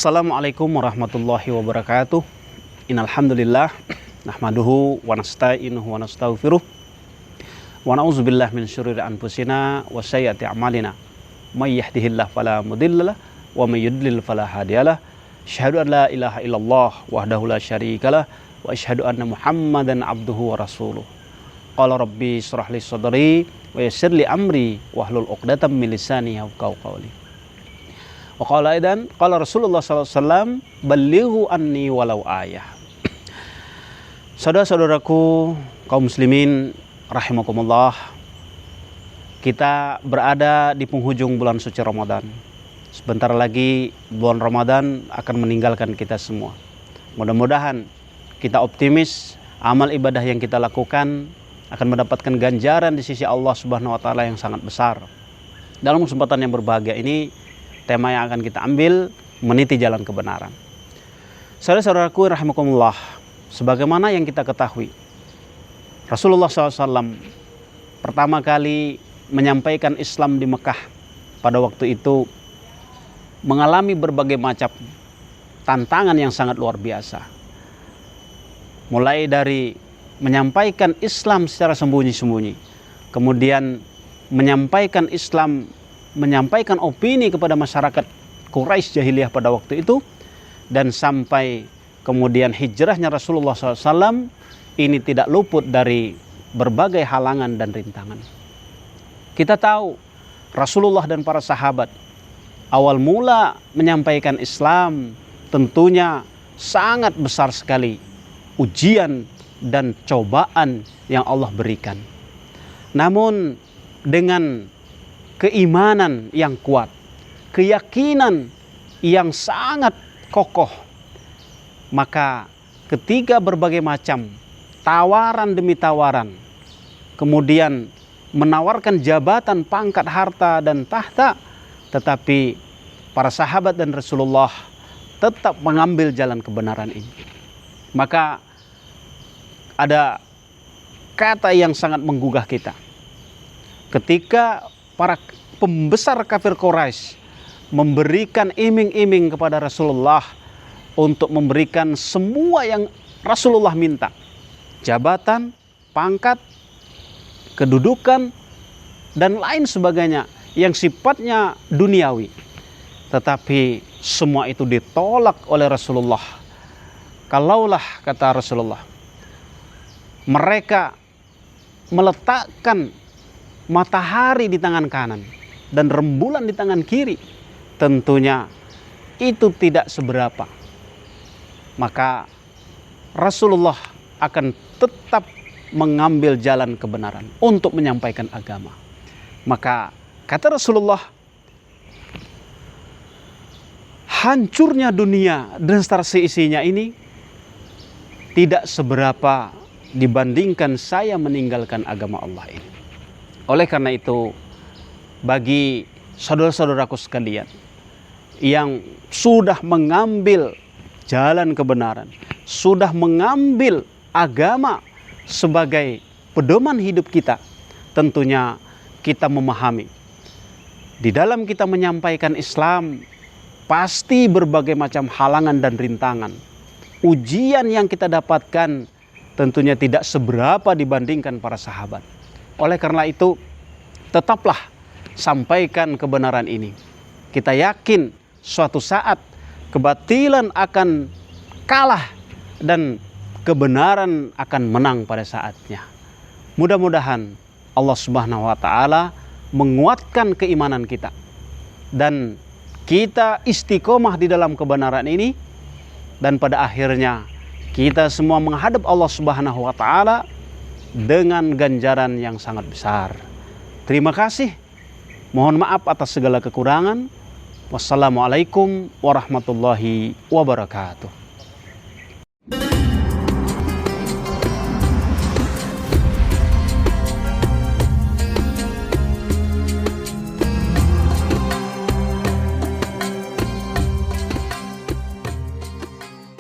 Assalamualaikum warahmatullahi wabarakatuh. Innal hamdalillah nahmaduhu wa nasta'inuhu wa nastaghfiruh wa na'udzubillahi min syururi anfusina wa sayyiati a'malina. May yahdihillahu fala mudhillalah wa may yudlil fala hadiyalah. Asyhadu an la ilaha illallah wahdahu la syarikalah wa asyhadu anna Muhammadan abduhu wa rasuluh. Qala rabbi shrah li sadri wa yassir li amri wahlul 'uqdatam min lisani yafqahu qawli. Qala aidan qala Rasulullah sallallahu alaihi wasallam ballighu anni walau ayah. Saudara-saudaraku kaum muslimin rahimakumullah, kita berada di penghujung bulan suci Ramadan. Sebentar lagi bulan Ramadan akan meninggalkan kita semua. Mudah-mudahan kita optimis amal ibadah yang kita lakukan akan mendapatkan ganjaran di sisi Allah Subhanahu wa taala yang sangat besar. Dalam kesempatan yang berbahagia ini, tema yang akan kita ambil meniti jalan kebenaran. Saudara-saudaraku rahimakumullah, sebagaimana yang kita ketahui, Rasulullah SAW pertama kali menyampaikan Islam di Mekah pada waktu itu mengalami berbagai macam tantangan yang sangat luar biasa. Mulai dari menyampaikan Islam secara sembunyi-sembunyi, kemudian menyampaikan Islam, menyampaikan opini kepada masyarakat Quraisy jahiliyah pada waktu itu, dan sampai kemudian hijrahnya Rasulullah SAW ini tidak luput dari berbagai halangan dan rintangan. Kita tahu Rasulullah dan para sahabat awal mula menyampaikan Islam tentunya sangat besar sekali ujian dan cobaan yang Allah berikan. Namun dengan keimanan yang kuat, keyakinan yang sangat kokoh, maka ketika berbagai macam tawaran demi tawaran, kemudian menawarkan jabatan, pangkat, harta, dan tahta, tetapi para sahabat dan Rasulullah tetap mengambil jalan kebenaran ini. Maka ada kata yang sangat menggugah kita. Ketika para pembesar kafir Quraisy memberikan iming-iming kepada Rasulullah untuk memberikan semua yang Rasulullah minta, jabatan, pangkat, kedudukan, dan lain sebagainya yang sifatnya duniawi. Tetapi semua itu ditolak oleh Rasulullah. Kalaulah, kata Rasulullah, mereka meletakkan matahari di tangan kanan dan rembulan di tangan kiri, tentunya itu tidak seberapa. Maka Rasulullah akan tetap mengambil jalan kebenaran untuk menyampaikan agama. Maka kata Rasulullah, hancurnya dunia dan seisinya ini tidak seberapa dibandingkan saya meninggalkan agama Allah ini. Oleh karena itu, bagi saudara-saudaraku sekalian yang sudah mengambil jalan kebenaran, sudah mengambil agama sebagai pedoman hidup kita, tentunya kita memahami di dalam kita menyampaikan Islam pasti berbagai macam halangan dan rintangan. Ujian yang kita dapatkan tentunya tidak seberapa dibandingkan para sahabat. Oleh karena itu, tetaplah sampaikan kebenaran ini. Kita yakin suatu saat kebatilan akan kalah dan kebenaran akan menang pada saatnya. Mudah-mudahan Allah Subhanahu wa taala menguatkan keimanan kita dan kita istiqomah di dalam kebenaran ini, dan pada akhirnya kita semua menghadap Allah Subhanahu wa taala dengan ganjaran yang sangat besar. Terima kasih. Mohon maaf atas segala kekurangan. Wassalamualaikum warahmatullahi wabarakatuh.